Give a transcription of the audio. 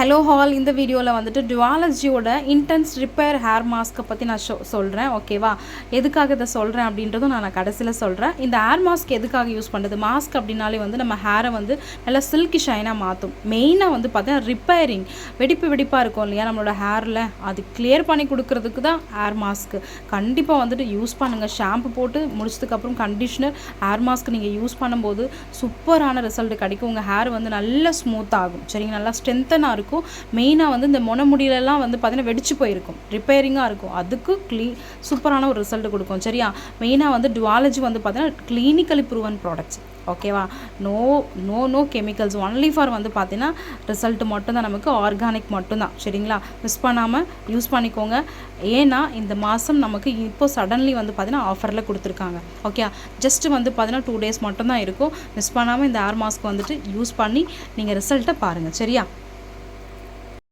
Hello hall இந்த வீடியோவில் வந்துட்டு டுவாலஜியோட இன்டென்ஸ் ரிப்பேர் ஹேர் மாஸ்க்கை பற்றி நான் சொல்கிறேன். ஓகேவா, எதுக்காக இதை சொல்கிறேன் அப்படின்றதும் நான் கடைசியில் சொல்கிறேன். இந்த ஹேர் மாஸ்க் எதுக்காக யூஸ் பண்ணுறது, மாஸ்க் அப்படின்னாலே வந்து நம்ம ஹேரை வந்து நல்லா சில்கி ஷைனாக மாற்றும். மெயினாக வந்து பார்த்தீங்கன்னா ரிப்பேரிங், வெடிப்பாக இருக்கும் இல்லையா நம்மளோட ஹேரில், அது கிளியர் பண்ணி கொடுக்கறதுக்கு தான் ஹேர் மாஸ்க்கு. கண்டிப்பாக வந்துட்டு யூஸ் பண்ணுங்கள். ஷாம்பு போட்டு முடிச்சதுக்கப்புறம் கண்டிஷ்னர், ஹேர் மாஸ்க் நீங்கள் யூஸ் பண்ணும்போது சூப்பரான ரிசல்ட் கிடைக்கும். உங்கள் ஹேர் வந்து நல்லா ஸ்மூத் ஆகும். சரிங்க, நல்லா ஸ்ட்ரென்த்தனாக இருக்கும். மெயினாக வந்து இந்த முடியலெல்லாம் வந்து பார்த்தீங்கன்னா வெடிச்சு போயிருக்கும், ரிப்பேரிங்காக இருக்கும். அதுக்கு சூப்பரான ஒரு ரிசல்ட் கொடுக்கும். சரியா, மெயினாக வந்து டுவாலஜி வந்து பார்த்தீங்கன்னா கிளினிக்கலி ப்ரூவன் ப்ராடக்ட்ஸ். ஓகேவா, நோ கெமிக்கல்ஸ், ஒன்லி ஃபார் வந்து பார்த்தீங்கன்னா ரிசல்ட் மட்டும்தான், நமக்கு ஆர்கானிக் மட்டும்தான். சரிங்களா, மிஸ் பண்ணாமல் யூஸ் பண்ணிக்கோங்க. ஏன்னா இந்த மாதம் நமக்கு இப்போ சடன்லி வந்து பார்த்தீங்கன்னா ஆஃபரில் கொடுத்துருக்காங்க. ஓகே, ஜஸ்ட்டு வந்து பார்த்தீங்கன்னா 2 days மட்டும்தான் இருக்கும். மிஸ் பண்ணாமல் இந்த ஹேர் மாஸ்க் வந்துட்டு யூஸ் பண்ணி நீங்கள் ரிசல்ட்டை பாருங்கள். சரியா.